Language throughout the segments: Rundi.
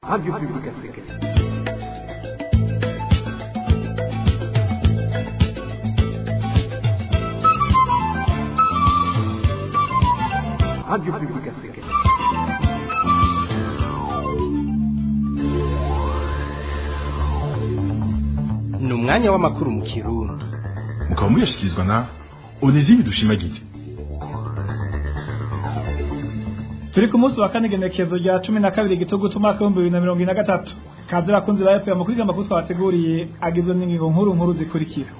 Radio Publique Africaine. Radio Publique Africaine. Ni umwanya w'amakuru mu Kirundi. Mukaba muyashikirizwa na Onezime Dushimagize. Turi ku munsi wa kane genekezo rya 12 gitugutu mwaka 2023. Kazi bakunzi ba FM kuri amakuru twabateguriye agizwe n'ingingo nkuru zikurikira.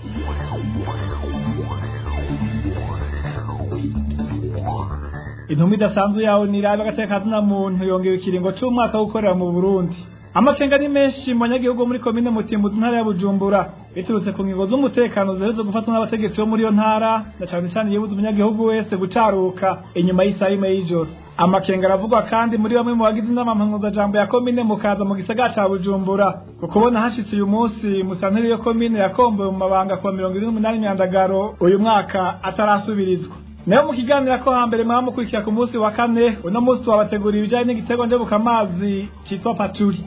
Intumbi dasanzwe yawo nirabe gateka na muntu yongewe ikiringo cy'umwaka gukorera mu Burundi. Amakenga ni menshi mu banyagihugu muri komine Mutimbuzi ntara ya Bujumbura biturutse ku ngingo z'umutekano zerezo gufatwa n'abategetsi bo muri yo ntara na cyane cyane yebuze umunyagihugu wese gucaruka inyuma y'isaha imwe y'ijoro. Amakenga aravugwa kandi muri bamwe mu bagize inama jambo ya komine Mukaza mu gisagara ca Bujumbura kukubona hashitse uyu munsi musanteri yo komine yakomboye mu mabanga kwa 28 Myandagaro uyu mwaka atarasubirizwa. Nayo mu kiganira ko hambere mwamukurikira ku munsi wa kane uno munsi wabateguriye ibijanye n'igitego njebuka amazi citwa Paturi.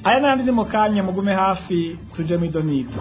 Aya nandi ni mukanye mugume hafi tuje midonito.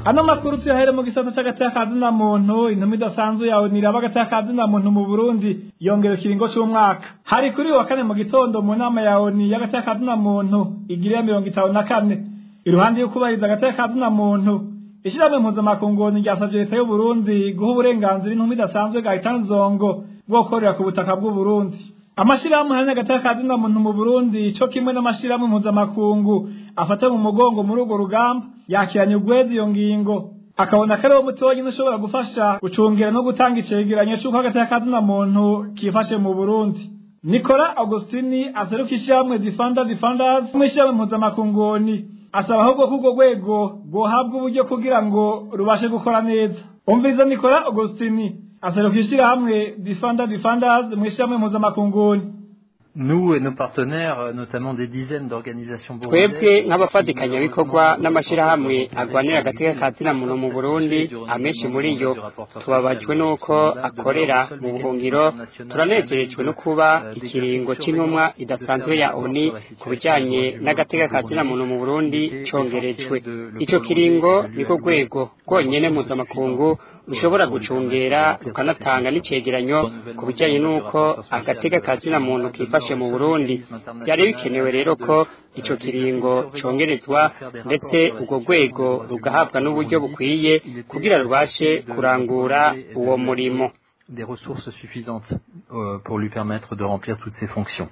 Ano makuru tuyahere mu gisata c'agateka na muntu intumbi dasanzwe yawe niraba agateka na muntu mu Burundi yongera kiringo cy'umwaka. Hari kuri wa kane mu gitondo mu nama yawe ni y'agateka na muntu igiriye 54. Iruhande yo kubahiriza agateka na muntu ishiramwe mpuzamakungu ryasavye leta y'u Burundi guha uburenganzira intumbi dasanzwe gahitanzongo bwo korera ku butaka bw'u Burundi. Amashirahamwe hanya gateka na muntu mu Burundi cyo kimwe n'amashirahamwe mpuzamakungu afata mu mugongo muri urwo rugamba yakiranye ugwezi iyo ngingo akabona kare wo mutonyi ushobora gufasha gucungera no gutanga icegeranyo cy'uko agateka na muntu kifashe mu Burundi. Nicola Augustini aserukisha hamwe Defenders mwishyamwe mpuzamakungoni asaba ahubwo k'ubwo rwego guhabwa uburyo kugira ngo rubashe gukora neza. Umviza Nicola Augustini aserukisha hamwe Defenders mwishyamwe mpuzamakungoni. Nous et nos partenaires, notamment des dizaines d'organisations twebwe nk'abafatikanya bikorwa n'amashirahamwe agwanira agateka na muntu mu Burundi amenshi muri yo tubabajwe nuko akorera mu buhungiro turanezerejwe no kuba ikiringo cy'intumwa idasanzwe ya ONU kubijanye n'agateka na muntu mu Burundi congerejwe. Ico kiringo niko rwego rwonyene mpuzamakungu rushobora gucungera rukanatanga n'icegeranyo kubijanye nuko agateka na muntu kifashe mu Burundi. Byari bikenewe rero ko ico kiringo congerezwa ndetse urwo rwego rugahabwa n'uburyo bukwiye kugira rubashe kurangura uwo murimo. Des ressources suffisantes pour lui permettre de remplir toutes ses fonctions.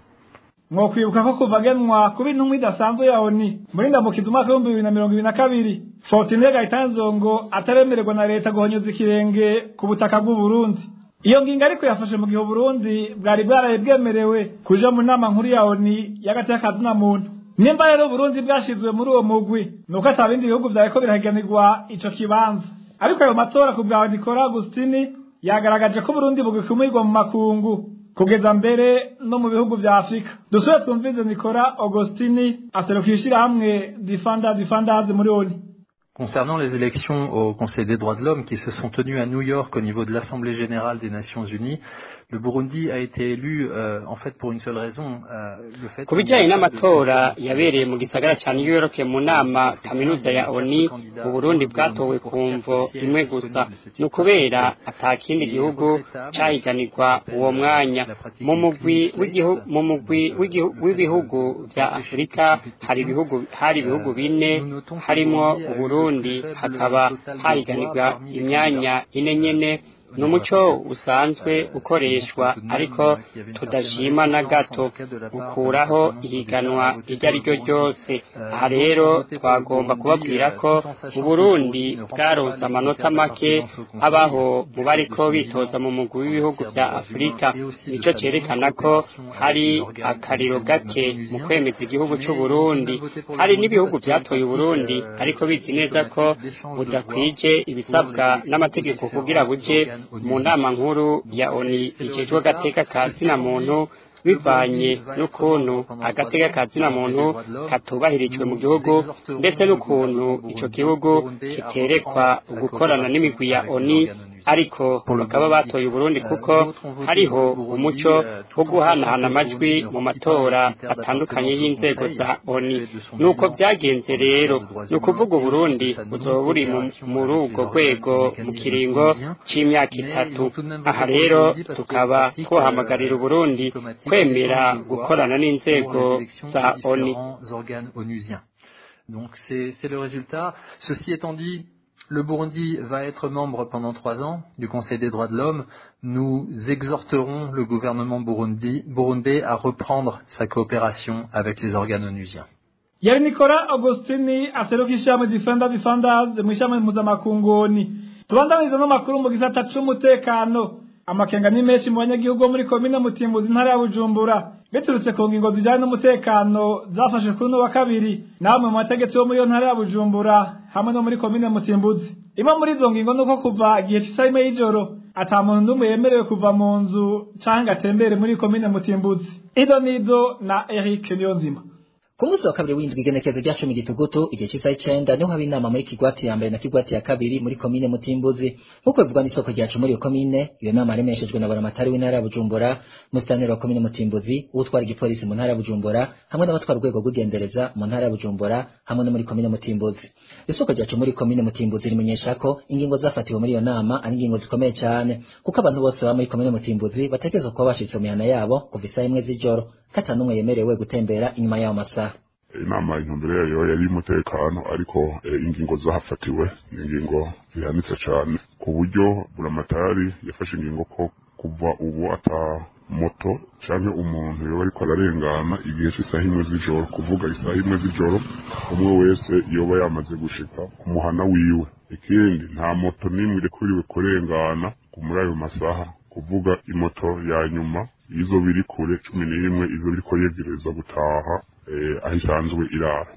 Mwokwibuka ko kuvagenwa kuba intumwa idasanzwe ya ONU muri ndamukiza umwaka 2022 Fortune Gahitanzongo ataremererwa na leta guhonyoza ikirenge ku butaka bw'u Burundi. Iyo ngingo ariko yafashe mu gihe Burundi bwari bwemerewe kuja mu nama nkuru ya ONU y'agateka na muntu. Nimba rero Burundi bwashizwe muri uwo mugwi nuko atabindi bihugu vyariko birahiganirwa ico kibanza. Ariko ayo matora ku bwa Nicola Agustini yagaragaje ko Burundi bugikumirwa mu makungu kugeza mbere no mu bihugu vya Afrika. Dusubire twumvize Nicola Agustini aserukishira hamwe Defenders muri ONU. Concernant les élections au Conseil des droits de l'homme qui se sont tenues à New York au niveau de l'Assemblée générale des Nations Unies, le Burundi a été élu en fait pour une seule raison, le fait kubijanye n'amatora yabereye mu gisagara ca New York mu nama kaminuza ya ONU mu Burundi bwatowe kumvo imwe gusa no kubera atakindi gihugu cahiganirwa uwo mwanya mu mugwi w'ibihugu vya Afrika hari ibihugu bine harimo Burundi hakaba hahiganirwa imyanya ine nyene n'umuco usanzwe ukoreshwa ariko tudashima na gato ukuraho ihiganwa iryo ari ryo ryose. Aha rero twagomba kubabwira ko mu Burundi bwaronse amanota make abaho mu bariko bitoza mu mugwi w'ibihugu vya Afrika. Nico cerekana ko hari akariro gake mu kwemeza igihugu c'u Burundi. Hari n'ibihugu vyatoye Burundi ariko bizi neza ko budakwije ibisabwa n'amategeko kugira buje mu nama nkuru ya ONU ijejwe agateka na muntu bivanye n'ukuntu agateka kazina muntu katubahirijwe mu gihugu ndetse n'ukuntu ico gihugu kiterekwa gukorana n'imigwi ya ONU ariko bakaba batoye Burundi kuko hariho umuco wo guhanahana amajwi mu matora atandukanye y'inzego za ONU nuko byagenze rero nukuvuga Burundi buzoba buri muri ubwo rwego mu kiringo c'imyaka 3 aha rero tukaba twahamagarira Burundi kwemera gukorana n'inzego za ONU. Donc c'est le résultat. Ceci étant dit, le Burundi va être membre pendant 3 ans du Conseil des droits de l'homme. Nous exhorterons le gouvernement burundais à reprendre sa coopération avec les organes onusiens. Yari Nicolas Augustini aserukisha mu Defenders mu ishami mpuzamakungu. Tubandaniza n'amakuru mu gisata c'umutekano. Amakenga ni menshi mu banyagihugu muri komine Mutimbuzi ntara ya Bujumbura biturutse ku ngingo zijanye n'umutekano zafashe kuri no wa kabiri namwe mu mategeko yo muri ntara ya Bujumbura hamwe no muri komine Mutimbuzi. Imwe muri izo ngingo nuko kuva igihe cy'isayime y'ijoro ata muntu ndumwe yemerewe kuva mu nzu canke atembere muri komine Mutimbuzi. Ido nido na Eric Niyonzima. Ku munsi wa kabiri w'indwi igenekerezo rya 10 gitugutu igihe cy'isaha 9 niho haba inama muri kigwati ya mbere na kigwati ya kabiri muri komine Mutimbuzi nkuko bivugwa n'isoko ryacu muri iyo komine. Iyo nama yaremeshejwe na baramatari w'intara ya Bujumbura, musitanteri wa komine Mutimbuzi, utwara igipolisi mu ntara ya Bujumbura hamwe n'abatwara urwego rw'ugendereza mu ntara ya Bujumbura hamwe no muri komine Mutimbuzi. Isoko ryacu muri komine Mutimbuzi rimenyesha ko ingingo zafatiwe muri iyo nama ari ingingo zikomeye cyane kuko abantu bose baba muri komine Mutimbuzi batekerezwa kuba bashitse mu mihana yabo kuva isaha 1 z'ijoro katanumwe yemerewe gutembera inyuma y'ayo masaha. Inama intumbere yayo yari umutekano ariko ingingo zahafatiwe ingingo zihanitse cyane ku buryo buramatari yafashe ingingo ko kuva ubu ata moto cyangwa umuntu yoba ariko ararengana igihe cy'isaha 1 z'ijoro kuvuga isaha 1 z'ijoro umwe wese yoba yamaze gushika ku muhana wiwe. Ikindi nta moto nimwe irekuriwe kurengana muri ayo masaha kuvuga imoto ya nyuma izo biri kure 11 izo biriko yegereza gutaha ahisanzwe irara.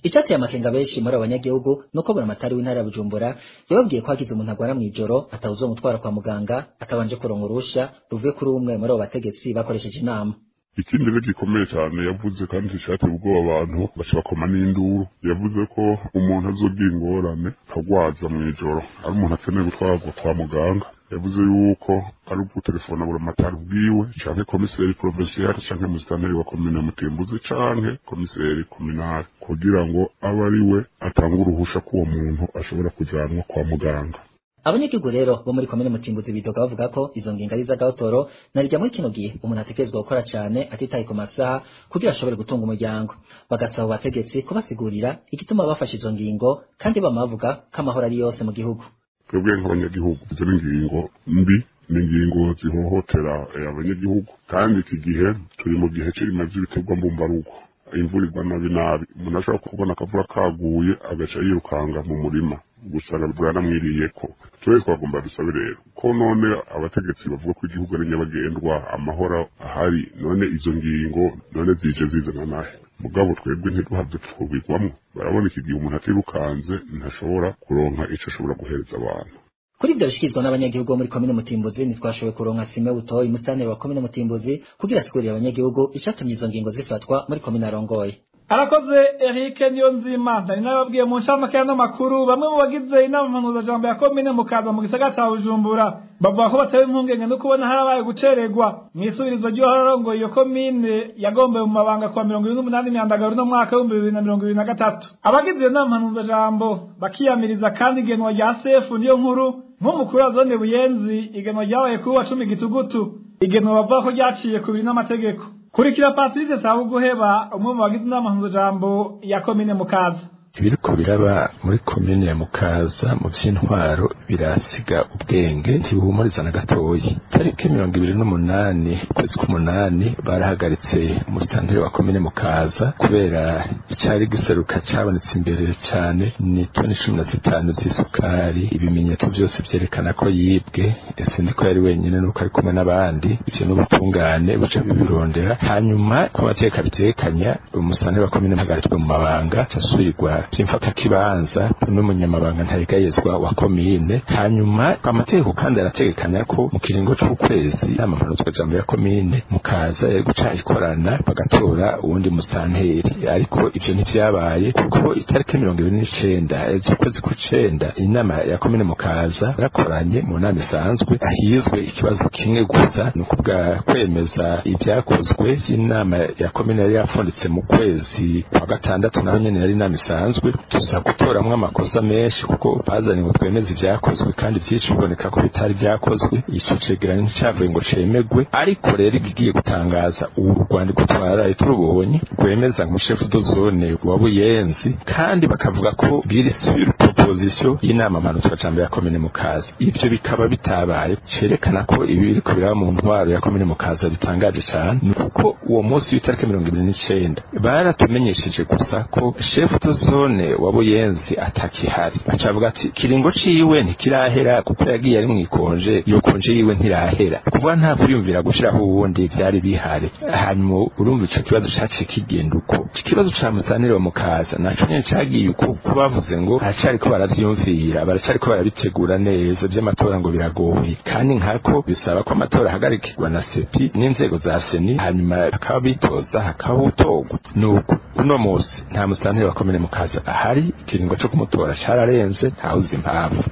Icyateye amakenga benshi muri abanyagihugu nuko buramatari w'intara ya Bujumbura yababwiye ko hagize umuntu agwara mu ijoro atawuzo mutwara kwa muganga atabanje kuronka urusha ruvuye kuri umwe muri abo bategetsi bakoresheje inama. Ikindi rero gikomeye cyane yavuze kandi cyateye ubwoba abantu baca bakoma n'induru. Yavuze ko umuntu azogira ingorane akagwaza mu ijoro ari umuntu akeneye gutwarwa kwa muganga. Yavuze yuko ari ugutelefona buramatari bwiwe canke komiseri provincial canke musitanteri wa komine Mutimbuzi canke komiseri kominali kugira ngo abe ari we atanga uruhusha ko uwo muntu ashobora kujanwa kwa muganga. Abanyagihugu rero bo muri komine Mutimbuzi bidoga bavuga ko izo ngingo ari z'agahotoro narijya muri kino gihe umuntu atekerezwa gukora cyane atitaye ku masaha kugira ashobore gutunga umuryango. Bagasaba abategetsi kubasigurira igituma bafashe izo ngingo kandi bamavuga ko amahoro ari yose mu gihugu. Twebwe nk'abanyagihugu izo ngingo mbi ni ingingo zihohotera abanyagihugu kandi iki gihe turi mu gihe cy'imaze ibiterwa mbumbarugo. Imvura igwa nabi umuntu ashobora kubona akavura kaguye agaca yirukanga mu murima gusanga bwaramwiriye ko twese twagomba dusabe rero ko none abategetsi bavuga ko igihugu ari nyabagendwa amahoro ahari none izo ngingo none zije zizana nahe mugabo twebwe ntiduhavye twubigwamo barabona iki gihe umuntu atirukanze ntashobora kuronka ico ashobora guhereza abantu. Kuri ibyo bishyikirizwa n'abanyagihugu muri komine Mutimbuzi ntitwashoboye kuronka Sime Butoyi musitanteri wa komine Mutimbuzi kugira asigurire abanyagihugu icatumye izo ngingo zifatwa muri komine arongoye. Arakoze Eric Niyonzima ndari nababwiye mu ncamake y'amakuru bamwe mu bagize inama mpanuzajambo ya komine Mukaza mu gisagara ca Bujumbura bavuga ko batewe impungenge no kubona harabaye gucererwa mw'isubirizo ry'uharongoye iyo komine yagombewe mu mabanga kwa 28 myandagaro no mwaka wa 2023. Abagize iyo nama mpanuzajambo bakiyamiriza kandi igenwa rya sefu niyo nkuru nk'umukuru wa zone Buyenzi igenwa ryabaye kuri wa 10 gitugutu igenwa bavuga ko ryaciye ku biri n'amategeko. Kurikira Patrice Sabuguheba umwe mu bagize inama mpanuzajambo ya komine Mukaza. Ibiriko biraba muri komine ya Mukaza mu vy'intwaro birasiga ubwenge ntibihumuriza na gatoyi. Tariki 28 kwezi k'umunani barahagaritse umusitanteri wa komine Mukaza kubera icyari giseruka cabonetse imbere cyane ni toni 15 z'isukari. Ibimenyetso byose byerekana ko yibwe ese ndiko yari wenyine nuko ari kumwe n'abandi ivyo n'ubutungane buca bibirondera hanyuma ko abateka bitekanya umusitanteri wa komine hagaritswe mu mabanga cyasubirwa vy'imfatakibanza n'umunyamabanga ntayegayezwa wa komine. Hanyuma amategeko kandi arategekanya ko mu kiringo c'ukwezi inama mpanuzwajambo ya komine mukaza yari guca ikorana bagatora uwundi musanteri, ariko ivyo ntivyabaye kuko itariki 29 z'ukwezi kw'icenda inama ya komine mukaza yakoranye mu nama isanzwe ahizwe ikibazo kimwe gusa, ni ukuvuga kwemeza ibyakozwe by'inama ya komine yari yapfunditse mu kwezi kwa gatandatu, naho nyene yari inama isanzwe. Tuza gutoramwo amakosa menshi kuko bazanye ngo twemeze ibyakozwe kandi vyinshi biboneka ko bitari byakozwe. Ico cegeranyo nticavuye ngo cemegwe, ariko rero igiye gutangaza ubu rwandiko twaraye turubonye rwemeza ngo chef de zone wa Buyenzi, kandi bakavuga ko biri sur proposition y'inama mpanuzwajambo ya komine mukaza. Ivyo bikaba bitabaye, cerekana ko ibi biriko biraba mu ntwaro ya komine mukaza bitangaje cyane, kuko uwo munsi w'itariki 29 baratumenyesheje gusa ko chef de zone wa Buyenzi atakihari. Acavuga ati kiringo ciwe ntikirahera kuko yagiye ari mwikonje, iyo konje yiwe ntirahera, kuba nta kuyumvira gushiraho ubundi byari bihari. Hanyuma urumva ico kibazo caciye kigenda uko. Ikibazo ca musanire wa mukaza naco nyene cagiye uko kubavuze ngo aracari ko baravyumvira, baracari ko barabitegura neza, vy'amatora ngo biragoye, kandi nkako bisaba ko amatora ahagarikirwa na sepi n'inzego za seni, hanyuma bakaba bitoza hakaba utogwa. Nuko uno munsi nta musanire wa komine mukaza ahari, ikiringo co kumutora cararenze, ntawuzi impamvu.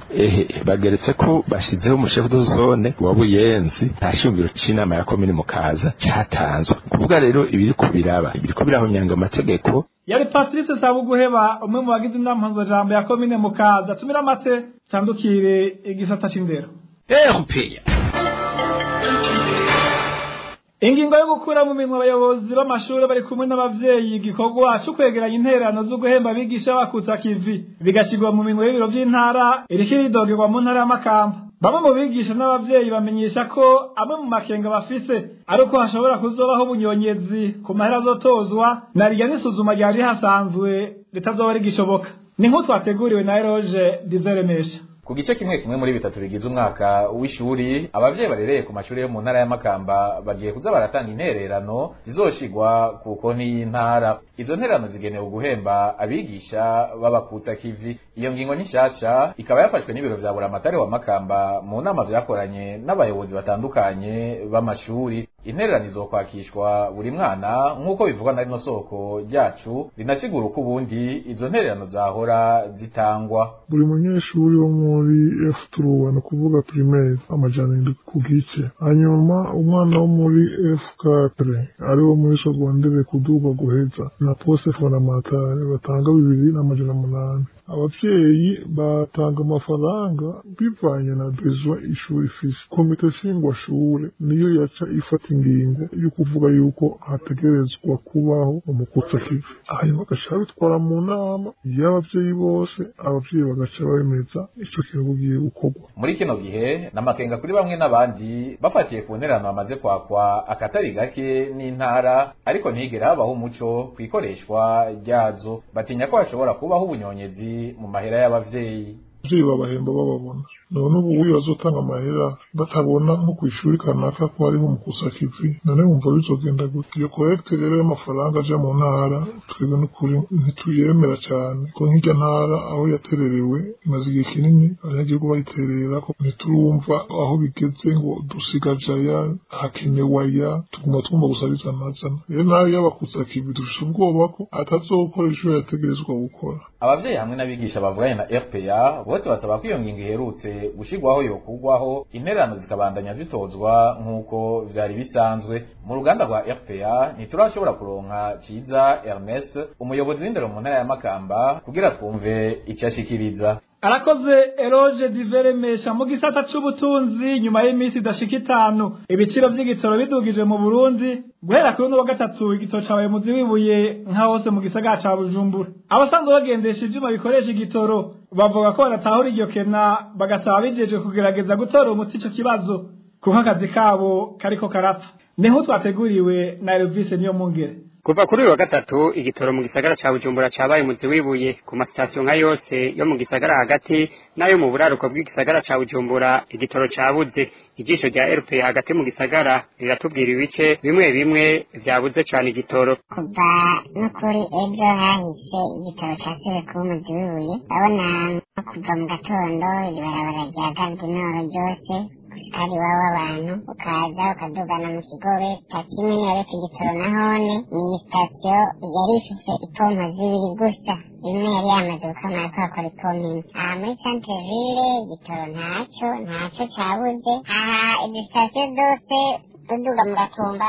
Bageretse ko bashizeho umushefu de zone wa Buyenzi, nta shingiro c'inama ya komine mukaza catanzwe. Kuvuga rero ibiriko biraba nyanga amategeko. Yari Patrice Sabuguheba, umwe mu bagize inama mpanuzwajambo ya komine mukaza. Tumira amate tandukire igisata c'indero. Ingingo yo gukura mu minwe abayobozi b'amashuri bari kumwe n'abavyeyi igikorwa cyo kwegeranya intererano zo guhemba abigisha bakutsa kivi bigashigwa mu minwe y'ibiro vy'intara irikiridogerwa mu ntara y'Amakamba. Bamwe mu bigisha n'abavyeyi bamenyesha ko amwe mu makenga bafise ariko hashobora kuzobaho ubunyonyezi ku mahera azotozwa na rirya n'isuzuma ryari hasanzwe ritazoba rigishoboka. Ni nk'uko twateguriwe na Eroge Dizeremesha. Ku gice kimwe muri bitatu bigize umwaka w'ishuri, abavyeyi barereye ku mashuri yo mu ntara y'Amakamba bagiye kuza baratanga intererano zizoshigwa ku konti y'intara. Izo ntererano zigenewe guhemba abigisha babakutsa kivi. Iyo ngingo nishasha ikaba yafashwe n'ibiro vya buramatari wa Makamba mu nama vyakoranye n'abayobozi batandukanye b'amashuri. Intererano izokwakishwa buri mwana nk'uko bivugwa na rino soko ryacu rinasigura uko ubundi izo ntererano zahora zitangwa. Buri munyeshuri wo muri F3 no kuvuga primaire amajana ku gice, hanyuma umwana wo muri F4 ari wo muri secondaire kuduga guheza na poste fondamentale batanga 2,800. Abavyeyi batanga amafaranga bivanye na besoin ishuri fisi. Komite nshingwashure niyo yaca ifata ingingo yo kuvuga yuko hategerezwa kubaho umukutsa kivi, hanyuma bagaca bitwara mu nama y'abavyeyi bose, abavyeyi bagaca bemeza ico kigiye gukorwa. Muri kino gihe n'amakenga kuri bamwe n'abandi bafatiye ku ntererano bamaze kwakwa akatari gake n'intara, ariko ntigera habaho umuco kwikoreshwa ryazo. Batinya ko hashobora kubaho ubunyonyezi mu mahera y'abavyeyi. Abavyeyi babahemba bababona, none ubu bazotanga amahera batabona nko kw'ishuri kanaka ko hariho umukutsa kivi, none wumva bizogenda gute? Iyo collecte rero y'amafaranga aja mu ntara twebwe n'ukuri ntituyemera cane, ko nk'irya ntara aho yatererewe imaze igihe kinini abanyagihugu bayiterera, ko ntiturumva aho bigeze ngo dusigaje aya hakenewe aya, tuguma twumva gusa bizanazana. Rero nayo y'abakutsa kivi dufise ubwoba ko atazokora ico yategerezwa gukora. Abavyeyi hamwe n'abigisha bavuganye na RPA bose basaba ko iyo ngingo iherutse gushigwaho yokugwaho, intererano zikabandanya zitozwa nk'uko vyari bisanzwe. Mu ruganda rwa RPA ntiturashobora kuronka Ciza Ernest, umuyobozi w'indero mu ntara ya Makamba, kugira twumve icyo ashikiriza. Arakoze Eroge Diveremesha. Mu gisata c'ubutunzi, nyuma y'imisi idashika 5 ibiciro vy'igitoro bidugije mu Burundi, guhera kuri no wa gatatu igitoro cabaye muzi wibuye nka hose mu gisagara ca Bujumbura. Abasanzwe bagendesha ivyuma bikoresha igitoro bavuga ko baratahura iryo kena, bagasaba bijeje kugerageza gutora umuti ico kibazo kuko akazi kabo kariko karapfa. Niho twateguriwe na Elvis niyo mungere. kuva kuri uyu wa gatatu igitoro mu gisagara ca Bujumbura cabaye umuzi wibuye ku masitasiyo nka yose yo mu gisagara hagati nayo mu buraruko bw'igisagara ca Bujumbura igitoro cabuze. Ijisho rya RP hagati mu gisagara riratubwira ibice bimwe bimwe vyabuze cane igitoro. Kuva no kuri ejo hahise igitoro casubiye kuba umuzi wibuye, urabona kuva mu gatondo ibarabara rya Gardinoro ryose hari wawe abantu ukaza ukadugana mu kigobe sitasiyo imwe yaretse igitoro nahone ni sitasiyo yari ifite ipompo zibiri gusa, imwe yari yamaze gukamara kwakora ipompo imwe. Aha muri centre ville igitoro ntaco cabuze. Aha izi sitasiyo zose uduga mu Gatumba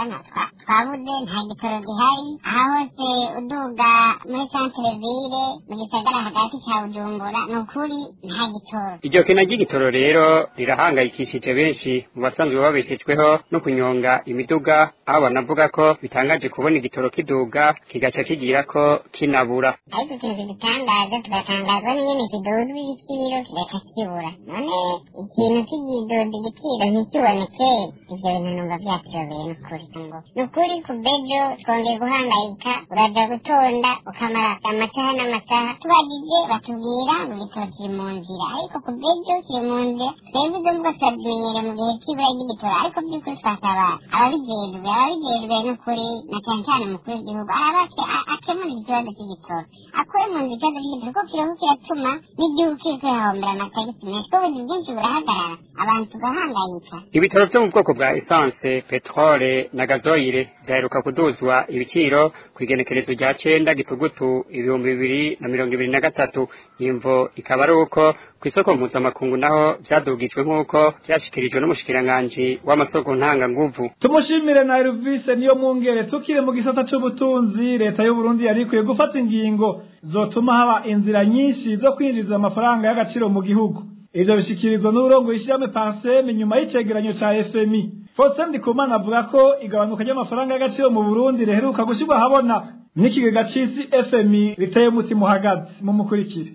twabuze nta gitoro gihari. Aha hose uduga muri centre ville mu gisagara hagati ca Bujumbura ni ukuri nta gitoro. Iryo kena ry'igitoro rero rirahangayikishije benshi mu basanzwe babeshejweho no kunyonga imiduga, aho banavuga ko bitangaje kubona igitoro kiduga kigaca kigira ko kinabura. Ariko ikintu gitangaje tugatangazwa n'ingene kiduzwa igiciro kigahita kibura. None ikintu kigiduza igiciro ntikiboneke, ivyo bintu numva vyatuyobeye n'ukuri ngo n'ukuri kubejo twongeye guhangayika, uraja gutonda ukamara amasaha n'amasaha tubagije batubwira ngo igitoro kiri mu nzira, ariko kubejo kiri mu nzira. Twebwe ibyo mbwo turabimenyere mu gihe c'ibura ry'igitoro, ariko by'ukuri twasaba ababijejwe n'ukuri na cane cane umukuru w'igihugu arabashe akemura ikibazo c'igitoro, akore mu nzira ikibazo c'igitoro kuko kiriko kiratuma n'igihugu kiriko kirahombera amatagisi menshi, ubuzi bwinshi burahagarara abantu tugahangayika. Ibitoro vyo mu bwoko bwa essence, petrole na gazoile vyaheruka kuduzwa ibiciro kw'igenekerezo rya 9 Gitugutu 2023. Imvo ikaba ari uko kw'isoko mpuzamakungu naho vyadugijwe nk'uko vyashikirijwe n'umushikiranganji w'amasoko ntanga nguvu. Tumushimire na Elvis niyo mwungere. Tukire mu gisata c'ubutunzi, leta y'u Burundi yari ikwiye gufata ingingo zotuma haba inzira nyinshi zo kwinjiza amafaranga y'agaciro mu gihugu. Ivyo bishikirizwa n'urongo ishirahamwe Parsem nyuma y'icegeranyo ca FMI. Faustin Ndikumana avuga ko igabanuka ry'amafaranga y'agaciro mu Burundi riheruka gushirwa habona n'ikigega c'isi FMI riteye umutima uhagaze. Mumukurikire.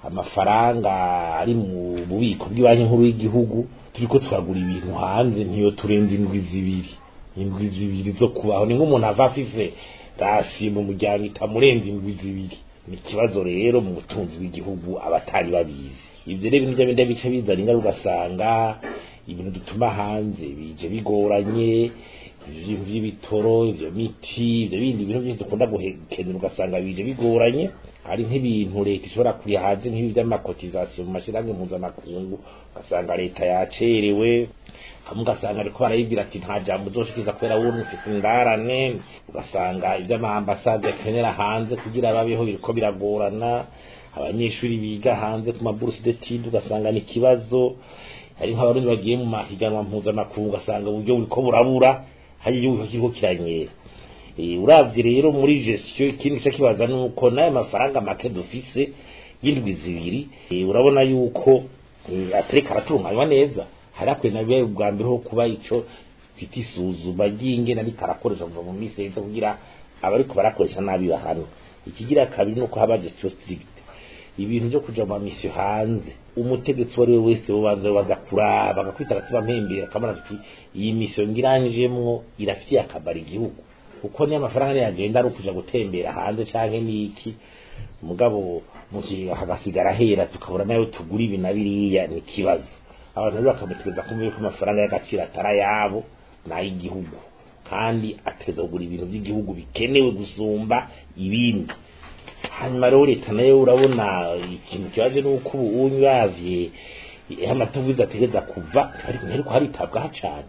Amafaranga ari mu bubiko bw'ibanki nkuru y'igihugu turiko turagura ibintu hanze ntiyo turenza indwi zibiri zo kubaho. Ni nk'umuntu ava afise rasi mu muryango itamurenza indwi zibiri. Ni ikibazo rero mu butunzi bw'igihugu abatari babizi. Ivyo rero ibintu by'abindi bice bizana ingaruka, ugasanga ibintu dutuma hanze bije bigoranye, ibintu by'ibitoro, ivyo miti, ivyo bindi bintu byinshi dukunda gukenera ugasanga bije bigoranye. Hari nk'ibintu leta ishobora kuriha hanze nk'ibi by'amakotizasiyo mu mashirahamwe mpuzamakungu, ugasanga leta yacerewe, hamwe ugasanga ariko barayibwira ati nta jambo uzoshikiza kubera wumva ufite indarane, ugasanga ivy'amambasade akenera hanze kugira babeho biriko biragorana. Abanyeshuri biga hanze ku mabursi d'études ugasanga ni kibazo. Hari nk'abarundi bagiye mu mahiganwa mpuzamakungu ugasanga uburyo buriko burabura, hari igihugu kiriko kiranyera. Uravye rero muri gestion ikindi kibaza nuko nayo mafaranga make dufise y'indwi zibiri, urabona yuko atareka aratunganywa neza. Harakwe nabiye ubwa mbere ho kuba ico twita isuzuma ry'ingene ari karakoresha mu misi yose kugira abariko barakoresha nabi bahano. Ikigira kabiri nuko haba gestion strict, ibintu byo kuja mu misi hanze umutegetsi wari wese baza kuraba bagakwita gatuba mpembera kamara tuti iyi misi ngiranjemwo irafitiye akabari igihugu, uko ni amafaranga yagenda ari kuja gutembera hanze canke niki. Mugabo muki hagasigara hera tukabura nayo tugura ibi na biriya ni kibazo. Abantu rero bakamutegeza kumwe ko amafaranga y'agaciro atara yabo n'ay'igihugu, kandi ateza kugura ibintu by'igihugu bikenewe gusumba ibindi. Hanyuma rero leta nayo urabona ikintu cyaje nuko ubu yavye amatuvuza ategeza kuva, ariko haritabwa cyane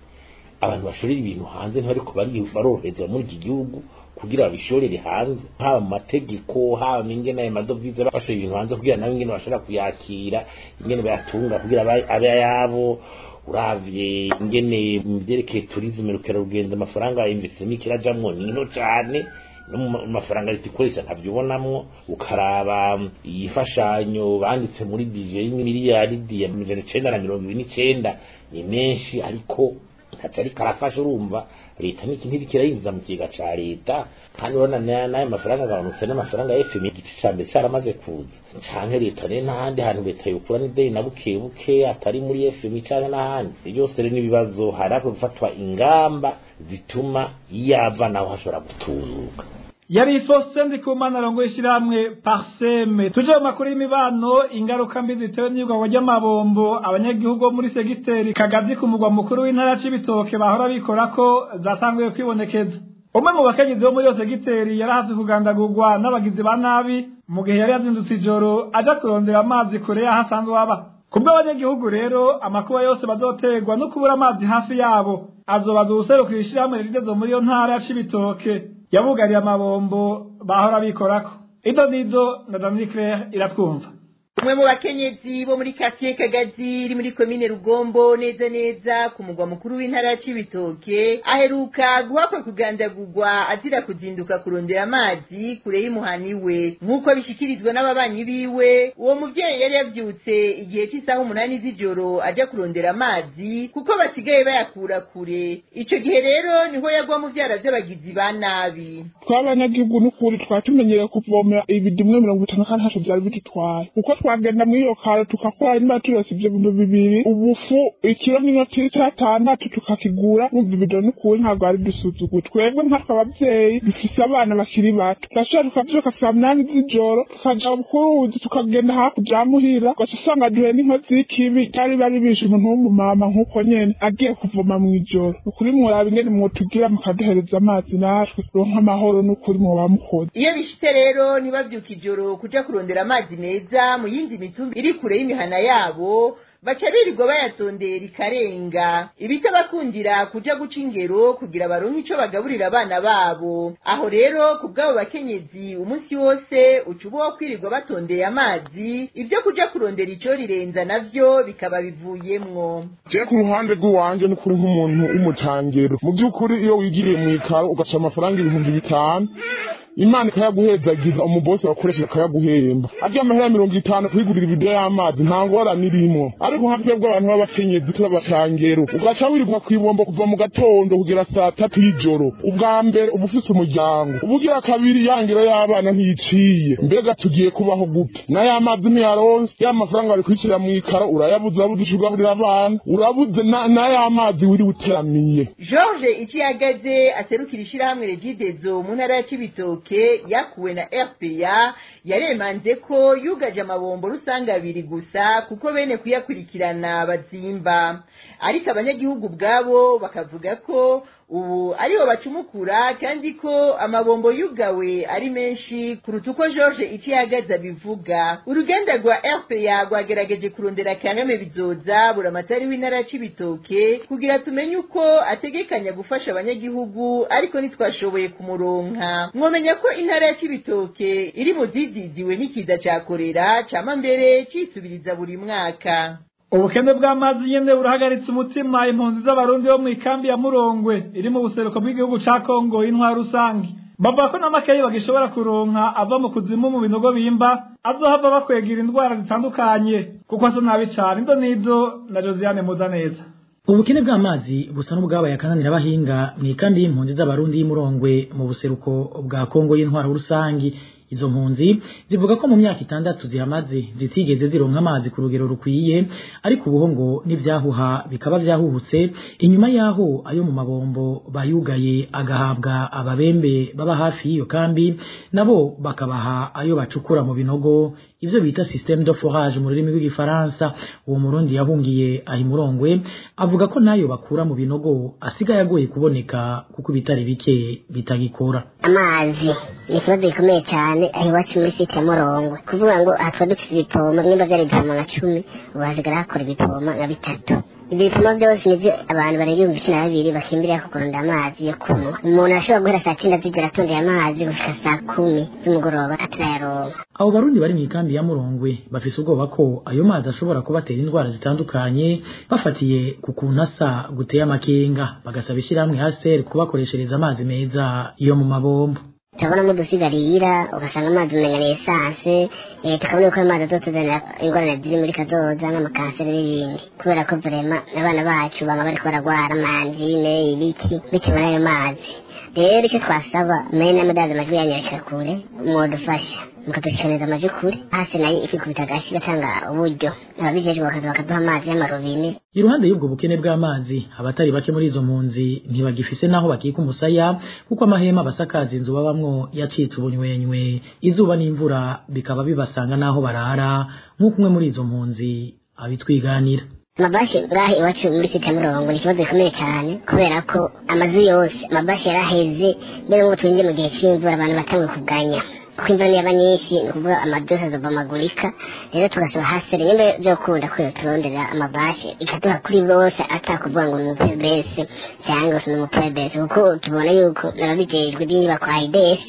abantu bashorera ibintu hanze ntariko baroroherezwa muri iki gihugu kugira babishorere hanze, haba mu mategeko haba ingene ayo madovize bashorera ibintu hanze kugira nawe ingene bashobora kuyakira, ingene bayatunga kugira abe yabo. Uravye ingene mu byerekeye tourisme rukerarugendo amafaranga y'investment kirajamwo nino cyane, no mu mafaranga litikoresha ntavyubonamwo. Ukaraba ifashanyo banditse muri budget y'imiliyaridi ya 929 ni menshi, ariko ntacari karafasha. Urumva leta n'ikintu bikirayinjiza mu kiga ca leta, kandi urabona nayo mafaranga agabanutse n'amafaranga ya FMI igice ca mbere caramaze kuza. Canke leta rero n'ahandi hantu leta yokura n'ideni na buke atari muri FMI canke n'ahandi. Byose rero n'ibibazo, harako gufatwa ingamba zituma yava naho hashobora gutuzuka. yari Faustin Ndikumana arongoye ishyirahamwe Parseme. Tuje mu makuru y'imibano, ingaruka mbi zitewe n'iyugwa ry'amabombo abanyagihugu bo muri segiteri Kagazi ku mugwa mukuru w'intara c'Ibitoke bahora bikora ko zatanguye kwibonekeza. Umwe mu bakenyezi bo muri iyo segiteri yari hafi kugandagurwa n'abagizi ba nabi mu gihe yari yazindutse ijoro aja kurondera amazi kure y'aho asanzwe aba. Kubwo abanyagihugu rero amakuba yose bazoterwa no kubura amazi hafi yabo azobaza ubuserukira ishyirahamwe rigize muri iyo ntara c'Ibitoke yabugariye amabombo bahora bikorako. Ido na Dominique Claire iratwumva. Umwe mu bakenyezi bo muri quartier Kagazi iri muri commune Rugombo neza ku mugwa mukuru w'intara c'Ibitoke aheruka guhakwa kugandagurwa azira kuzinduka kurondera amazi kure y'umuhani we nkuko bishikirizwa n'ababanyi biwe. Uwo muvyeyi yari yavyutse igihe cy'isaha 8 z'ijoro aja kurondera amazi kuko basigaye bayakura kure. Ico gihe rero niho yagwa mu vyara vy'abagizi ba nabi. Twabanyagihugu n'ukuri twatumenyereye kuvomera ibidimwe 50 kandi hasho byari bitutwaye kuko twagenda muri iyo karo tukakora nimba turose ibyo bintu bibiri ubufu ikiro n'inoti 6 tukakigura mu bibido n'ukuri ntabwo ari dusuzugu. Twebwe nk'abavyeyi dufise abana bakiri bato turashobora tukavyuka saa 8 z'ijoro tukaja kuruzi tukagenda hakurya muhira ugasanga duhe n'inkozi y'ikibi cyari bari bishe umuntu w'umumama nk'uko nyene agiye kuvoma mu ijoro. Ukuri muraba ingene mwotugira mukaduhereza amazi natwe ronka amahoro n'ukuri mwoba mukoze. Iyo bishite rero ntibavyuka ijoro kuja kurondera amazi meza mu yindi mitumba iri kure y'imihana yabo baca birirwa bayatondera ikarenga. Ibitabakundira kuja guca ingero kugira baronke ico bagaburira abana babo. Aho rero kubwabo bakenyezi umunsi wose ucubo kwirirwa batondeye amazi ivyo kuja kurondera ico rirenza navyo bikaba bivuyemwo. Je ku ruhande rw'uwanje ni kuri nk'umuntu w'umutangero mu by'ukuri iyo wigiriye mu ikaro ugaca amafaranga 5,000 Imana ikayaguhezagiza umubosi wakoresheje akayaguhemba ajya amahera 50 kwigurira ibido y'amazi nta ngora nirimo. Ariko nka twebwe abantu b'abakenyezi tubabashangero ugaca wirirwa kwibombo kuva mu gatondo kugera saa 3 y'ijoro. Ubwa mbere ubufise umuryango ubugira kabiri yangiro y'abana nticiye mbega tugiye kubaho gute na y'amazi ntiyaronse y'amafaranga bari kwishira mu ikaro urayabuze ugaburira abana urabuze na y'amazi wiri uteramiye. George Ikiyagaze aserukira ishyirahamwe Regidezo mu ntara ya Cibitoke yakuwe na RPA yaremanze ko yugaje amabombo rusanga abiri gusa kuko bene kuyakurikirana bazimba. Ariko abanyagihugu bwabo bakavuga ko ubu ariho bacumukura kandi ko amabombo yugawe ari menshi kuruta uko George Ikiyagaza bivuga. Uruganda rwa RPA rwagerageje kurondera Kagame Bizoza buramatari w'intara c'Ibitoke kugira tumenye uko ategekanya gufasha abanyagihugu ariko nitwashoboye kumuronka. Mwomenya ko intara ya c'Ibitoke iri mu ziziziwe n'ikiza ca kolera cama mbere cisubiriza buri mwaka. Ubukene bw'amazi nyene burahagaritse umutima impunzi z'abarundi bo mu ikambi ya Murongwe iri mu buseruko bw'igihugu ca Kongo intwaro rusangi. Bavuga ko n'amakayi bagishobora kuronka ava mu kuzimu mu binogo bimba azohava bakwegira indwara zitandukanye kuko asa nabi cane. Nido na Josiane Muzaneza. Ubukene bw'amazi busa n'ubwabaye akananira abahinga mu ikambi y'impunzi z'abarundi y'Imurongwe mu buseruko bwa Kongo y'intwaro rusangi. Izo mpunzi zivuga ko mu myaka 6 zihamaze zitigeze zironka amazi ku rugero rukwiye ariko ubuho ngo n'ivyahuha bikaba vyahuhutse inyuma yaho ayo mu mabombo bayugaye agahabwa ababembe baba hafi iyo kambi nabo bakabaha ayo bacukura mu binogo ivyo bita système de forage mu rurimi rw'igifaransa. Uwo murundi yahungiye ahi Murongwe avuga ko nayo bakura mu binogo asigaye agoye kuboneka kuko bitari bike bitagikora. Amazi ni ikibazo gikomeye cyane aho iwacu muri site ya Murongwe kuvuga ngo aha dufite ibipoma nimba byari ibipoma nka 10 ubu hasigara hakora ibipoma nka 3. Ibipoma byose nivyo abantu barenga 12 bakimbirira kuronda amazi yo kunywa. Umuntu ashobora guhera saa 9 z'ijoro atondeye amazi gushika saa 10 z'umugoroba atarayaronka. Abo barundi bari mu ikambi ya Murongwe bafise ubwoba ko ayo mazi ashobora kubatera indwara zitandukanye bafatiye ku kuntasa guteye amakenga bagasaba ishyirahamwe HCR kubakoreshereza amazi meza yo mu mabombo. Turabona mu dusigarira ugasanga amazi umenya ni essence tukabona ko amazi azotuzanira ingorane ziri muri kazoza n'amakanseri n'ibindi kubera ko vraiment abana bacu baba bari baragwara amangine ibiki bitewe n'ayo mazi. rero icyo twasaba mwe n'amadazi amajwi yanyu arashika kure mwodufasha mukadushikaniza amajwi kure hasi nayo ikikubita agashi gatanga uburyo ababijejwe bakaza bakaduha amazi y'amarobine. Iruhande y'ubwo bukene bw'amazi abatari bake muri izo mpunzi ntibagifise naho bakika umusaya kuko amahema basakaza inzu babamwo yacitse ubunywenywe izuba n'imvura bikaba bibasanga naho barara nk'uko umwe muri izo mpunzi abitwiganira. Amabashi ngahe iwacu muri Kitamurongo ni ikibazo gikomeye cyane kubera ko amazu yose amabashi yaraheze mbere ngo twinjye mu gihe cy'imvura abantu batanguye kuganya kuko imvura niba nyinshi ni ukuvuga amadosa azobamagurika rero tugasaba hasi nyine byo kunda ko turondera amabashi ikaduha kuri bose atakuvuga ngo ni umupebesi cyangwa se ni umupebesi kuko tubona yuko n'ababijejwe n'inyubako IDS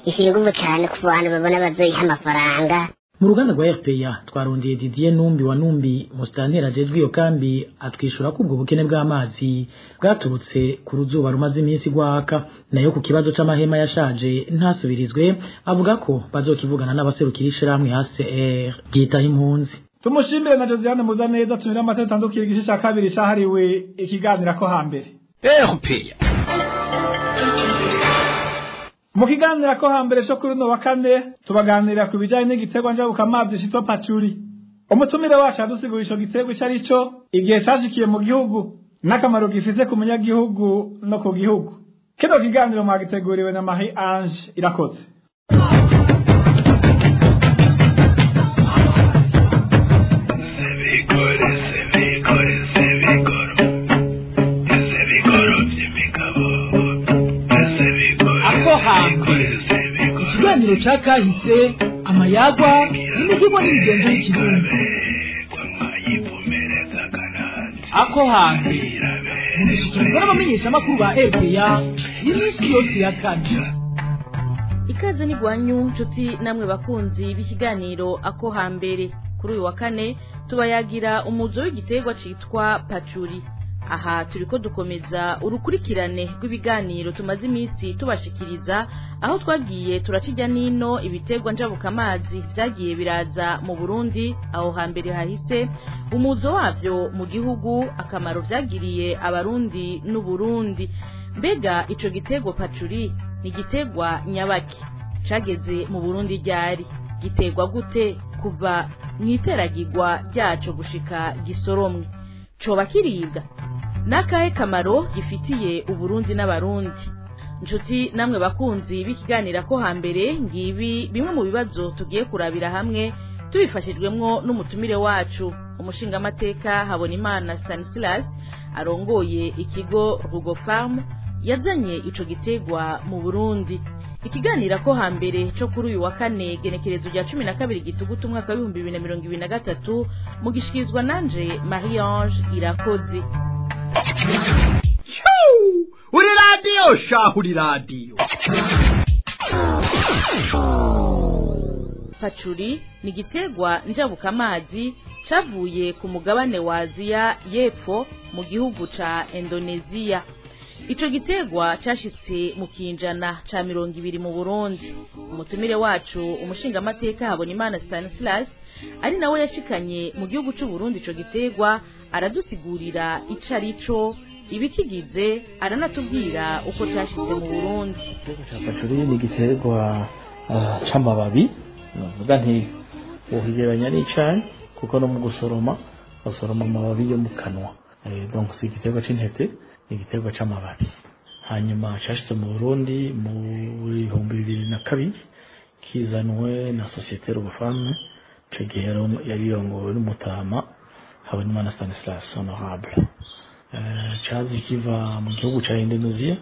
ishyira ingufu cyane ku bantu babona bazoyiha amafaranga. Mu ruganda rwa RPA twarondeye Didier Numbi wa Numbi mustantera jejwe iyo kambi atwishura ko ubwo bukene bw'amazi bwaturutse ku ruzuba rumaze iminsi gwaka nayo ku kibazo c'amahema yashaje ntasubirizwe avuga ko bazokivugana n'abaserukira ishiramwe HCR gita impunzi. Tumushimire na Josiane Muzaneza tumira amateka tandukira igice cya kabiri cyahariwe ikiganira ko hambere. RPA mu kiganira ko hambere cyo kuri no wa kane tubaganirira ku bijyanye n'igiterwa njabuka amazi cyitwa pacuri. Umutumire wacu yadusigura ico giterwa icyo ari cyo igihe cyashikiye mu gihugu n'akamaro gifite ku munyagihugu no ku gihugu. Kino kiganiro mwagiteguriwe na Marie Ange Irakoze. Ikiganiro cha kahise amayagwa n'imihigo n'imigenzo y'ikirundi. Ako hambere mugishikirizwa n'abamenyesha makuru ba RPA iminsi yose ya kane. Ikaze ni gwanyu nshuti namwe bakunzi b'ikiganiro ako hambere. Kuri uyu wa kane tubayagira umuzo w'igiterwa citwa pacuri. Aha turiko dukomeza urukurikirane rw'ibiganiro tumaze iminsi tubashikiriza aho twagiye turacijya nino ibiterwa njabuka amazi vyagiye biraza mu Burundi aho hambere hahise umuzo wavyo mu gihugu akamaro vyagiriye abarundi n'u Burundi. Mbega ico giterwa pacuri ni giterwa nyabaki cageze mu Burundi ryari giterwa gute kuva mwiteragirwa ryaco gushika gisoromwe coba kiribwa nakahe kamaro gifitiye Uburundi n'abarundi. Nshuti namwe bakunzi b'ikiganira ko hambere ngibi bimwe mu bibazo tugiye kurabira hamwe tubifashijwemwo n'umutumire wacu umushinga amateka Habonimana Stanislas arongoye ikigo Rugo Farm yazanye ico giterwa mu Burundi. Ikiganira ko hambere cyo kuri uyu wa kane genekerezo rya 12 gitugutu umwaka wa 2023 mugishikirizwa nanje Marie Ange Irakoze. Uri radio shahuri radio. Pacuri ni giterwa njabuka amazi cavuye ku mugabane wa Aziya y'epfo mu gihugu ca Indonesia. Ico giterwa cashitse mu kinjana ca 200 mu Burundi. Umutumire wacu umushinga amateka Habonimana Stanislas ari nawe yashikanye mu gihugu c'u Burundi ico giterwa aradusigurira icarico ibikigize aranatubwira uko cyashitse mu Burundi. Pacuri ni giterwa c'amababi bavuga nti uhigeranya n'icayi kuko no mu gusoroma basoroma amababi yo mu kanwa. Donc si igiterwa c'intete ni igiterwa c'amababi. Hanyuma cyashitse mu Burundi mu 2002 kizanwe na societe Rugo Farm cegero yarirongowe n'umutama Habonimana Stanislas honorable. Chazi kiva mu gihugu ca Indonesia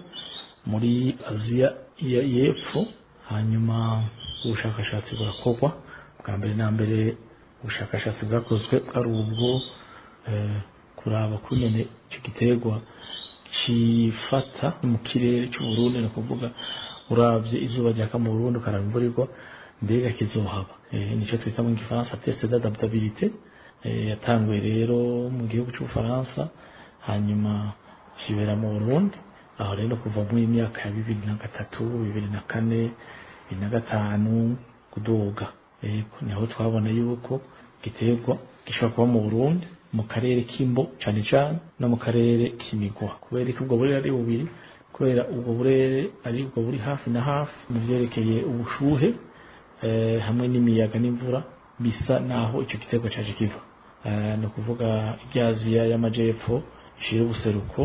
muri Aziya y'epfo. Hanyuma ubushakashatsi burakorwa bwa mbere na mbere ubushakashatsi bwakozwe ari ubwo kuraba kunyene icyo giterwa cifata mu kirere cy'u Burundi no kuvuga uravye izuba ryaka mu Burundi karamburirwa mbega kizohaba. Nico twita mu Gifaransa test d'adaptabilité. Yatanguye rero mu gihugu cy'u Faransa hanyuma kibera mu Burundi aho rero kuva mu myaka ya 2003 2004 2005 kudoga niho twabona yuko giterwa gishobora kuba mu Burundi mu karere k'imbo cyane cyane no mu karere k'imigwa kubera ko ubwo buri ari bubiri kubera ubwo burere ari ubwo buri hafi na hafi mu vyerekeye ubushuhe hamwe n'imiyaga n'imvura bisa naho icyo giterwa caje kiva no kuvuga Aziya y'amajepfo ishira ubuseruko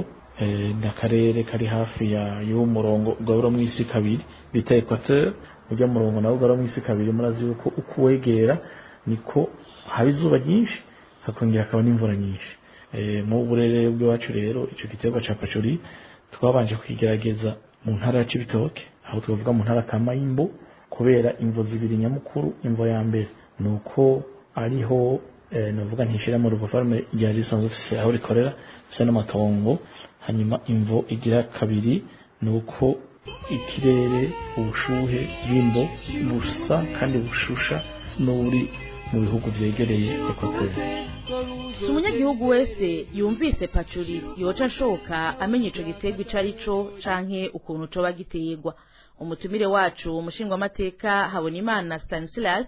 n'akarere kari hafi y'uwo murongo ugabura mu isi kabiri bita Equateur ujya murongo nawo ugabura mu isi kabiri murazi yuko ukuwegera niko haba izuba ryinshi hakongera akaba n'imvura nyinshi mu burere bw'iwacu rero icyo giterwa ca pacuri twabanje kwigerageza mu ntara ya Cibitoke aho twavuga mu ntara Kamayimbo kubera imvo zibiri nyamukuru. Imvo ya mbere nuko ariho navuga ntishira mu rugofarme ya lisansi officielle aho rikorera bisa n'amatongo. Hanyuma imvo igira kabiri nuko ikirere ubushuhe bw'imbo busa kandi bushusha n'uri mu bihugu vyegereye Equateur. Umunyagihugu wese yumvise pacuri yoca ashoka amenya ico giterwa icarico canke ukuntu coba giterwa. Umutumire wacu umushingwamateka Habonimana Stanislas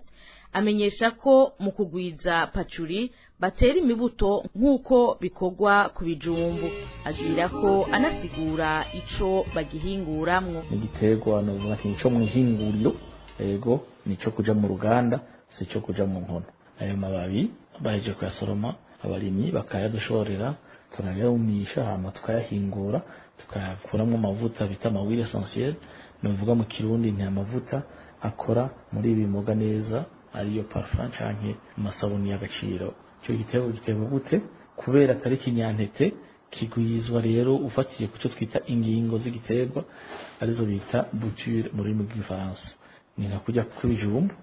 amenyesha ko mu kugwiza pacuri batera imibuto nk'uko bikorwa ku bijumbu. Agira ko anasigura ico bagihinguramwo. Igiterwa no vuga ico mu ihinguriro ego nico kuja mu ruganda si cyo kuja mu nkono. Ayo mababi baje kuyasoroma abarimyi bakayadushorera tunayarumisha hama tukayahingura tukayakuramo amavuta bita amawire essentiel. Nuvuga mu Kirundi nta mavuta akora muri bimoga neza ariyo parfum canke amasabuni y'agaciro. Cyo giterwa gute kubera atari kinyantete kigwizwa rero ufatiye kuco twita ingingo z'igiterwa arizo bita bouture muri mu Gifaransa. Ni nakujya kubijumbu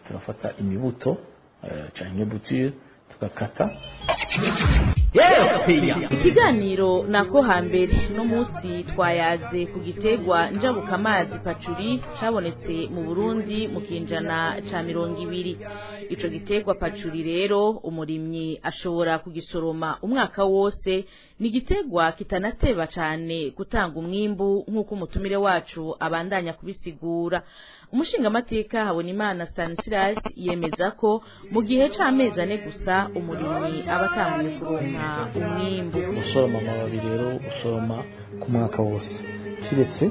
turafata imibuto canke bouture tukakata. Ikiganiro nako hambere no musi twayaze ku giterwa njabuka amazi pacuri cabonetse mu Burundi mu kinjana ca 200. Ico giterwa pacuri rero umurimyi ashobora kugisoroma umwaka wose. Ni giterwa kitanateba cane gutanga umwimbu nk'uko umutumire wacu abandanya kubisigura. Umushingamateka Habonimana Stanislas yemeza ko mu gihe c'amezi ane gusa umurimyi abatanguye kuronka umwimbu. Usoroma amababi rero usoroma ku mwaka wose kiretse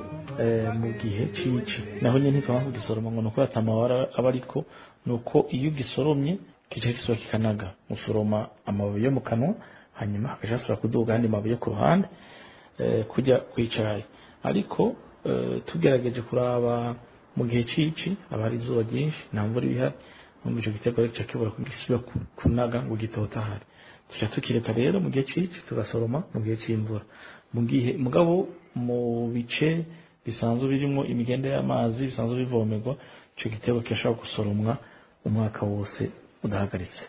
mu gihe cici naho nyene ntitwanga kugisoroma ngo nuko atamawara aba ariko nuko iyo gisoromye kice kisoka kikanaga usoroma amababi yo mu kanwa hanyuma akashasura kuduga andi mababi yo ku ruhande kujya kwicaye. Ariko tugerageje kuraba mu gihe cici abari izuba ryinshi nta mvura ibihari mu ico giterwa rero cyakibura kugisubira kunaga ngo gitotahare. Tuca tukireka rero mu gihe cici tugasoroma mu gihe c'imvura. Mu gihe mugabo mu bice bisanzwe birimo imigende y'amazi bisanzwe bivomerwa ico giterwa kirashobora gusoromwa umwaka wose udahagaritse.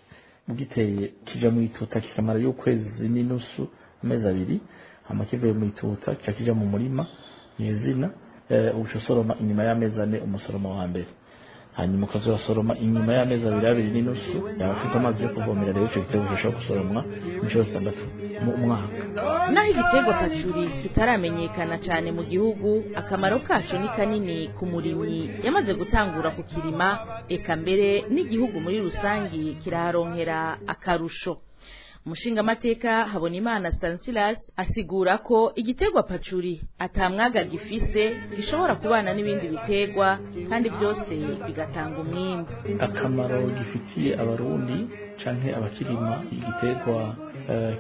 Mugiteye kija mu ituta kikamara y'ukwezi n'inusu amezi abiri hama kivuye mu ituta kija mu murima nyezina ubusoroma inyuma y'amezi ane umusoroma wa mbere hanyuma ukazosoroma inyuma y'amezi abiri n'inusu yabafite amazi yo kuvomera rero ico giterwa gishobora gusoromwa inshuro 6 mu mwaka. Naho igiterwa pacuri kitaramenyekana cane mu gihugu akamaro kaco ni kanini ku murimyi yamaze gutangura kukirima eka mbere n'igihugu muri rusangi kiraharonkera akarusho. Umushingamateka Habonimana Stanislas asigura ko igiterwa pacuri atamwaga gifise gishobora kubana n'ibindi biterwa kandi byose bigatanga umwimbu. Akamaro gifitiye abarundi canke abakirima igiterwa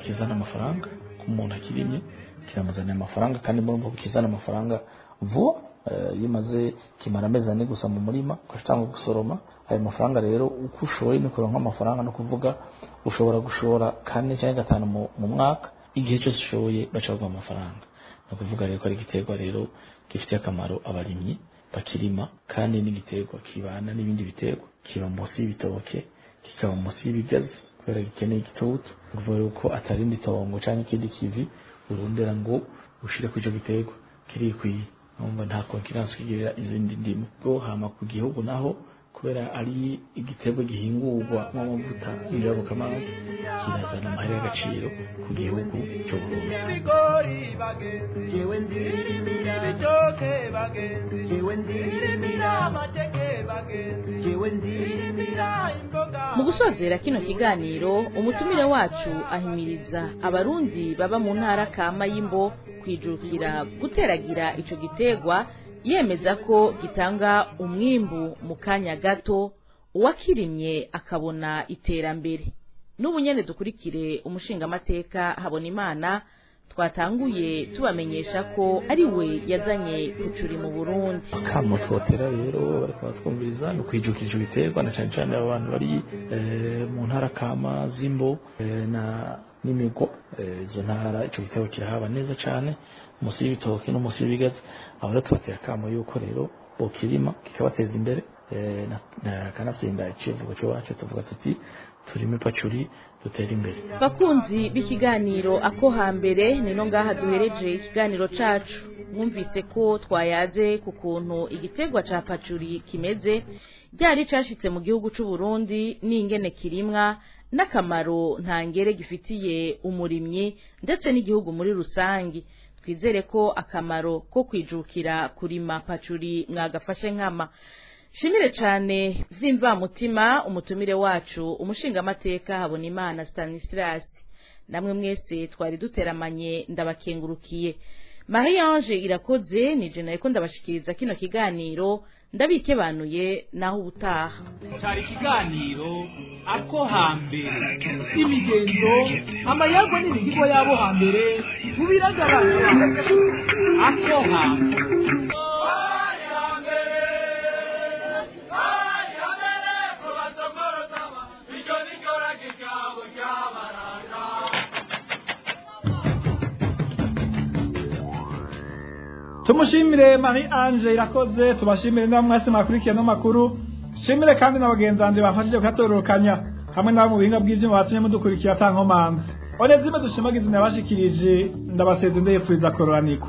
kizana amafaranga ku muntu akirimye kiramuzana amafaranga kandi murumva ko kizana amafaranga vuba yimaze kimara amezi ane gusa mu murima ukashitanga gusoroma ayo mafaranga rero uko ushoboye no kuronka amafaranga no kuvuga ushobora gushora 4 cyangwa 5 mu mwaka igihe cyose ushoboye bacaguha amafaranga no kuvuga rero ko ari igiterwa rero gifite akamaro abarimyi bakirima kandi n'igiterwa kibana n'ibindi biterwa kiba munsi y'ibitoke kikaba munsi y'ibigazi kubera gikeneye igitutu kuvuga ko atarindi tongo cyangwa ikindi kivi urondera ngo ushire ku ico giterwa kirikwiye numva nta konkurence kigirira izindi ndimo go hama ku gihugu naho kubera ari igiterwa gihingurwa nk'amavuta y'ingirabukamazi kirazana amahera y'agaciro ku gihugu cyo Burundi. Mu gusozera kino kiganiro umutumire wacu ahimiriza abarundi baba mu ntara kama y'imbo kwijukira guteragira ico giterwa, yemeza ko gitanga umwimbu mu kanya gato uwakirimye akabona iterambere. N'ubu nyene dukurikire umushingamateka Habonimana twatanguye tubamenyesha ko ari we yazanye pucuri mu Burundi. Kamo twotera rero bariko batwumviriza no kwijukira ico giterwa na cyane cyane abantu bari mu ntara kama zimbo na n'imigo izo ntara ico giterwa kirahaba neza cyane musi y'ibitoke no musi y'ibigazi. Abara twotera kamo yuko rero bokirima kikabateza imbere na kanatsinda ikivugo cyo wacu tuvuga tuti turime pacuri dutera imbere. Bakunzi b'ikiganiro ako hambere nino ngaha duhereje ikiganiro cacu. Mwumvise ko twayaze ku kuntu igiterwa ca pacuri kimeze, ryari cashitse mu gihugu c'u Burundi n'ingene kirimwa n'akamaro ntangere gifitiye umurimyi ndetse n'igihugu muri rusangi. Twizere ko akamaro ko kwijukira kurima pacuri mwagafashe nkama. Shimire cyane vy'imvamutima umutumire wacu umushingamateka Habonimana Stanislas. Namwe mwese twari duteramanye ndabakengurukiye. Marie Ange Irakoze nije nariko ndabashikiriza kino kiganiro, ndabikebanuye naho ubutaha. Cyari ikiganiro ako hambere, imigenzo amayago n'imihigo yabo hambere tubiragabanya ako hambere. Tumushimire Marie Ange Irakoze, tubashimire namwe mwese mwakurikiye no makuru. Shimire kandi n'abagenzande bafashije kuhatororokanya hamwe n'abo mu bihinga bw'ivyuma batumye mudukurikira atankomanzi. Onezime dushimagize nabashikirije, ndabaseze ndeyefuriza kororaniko.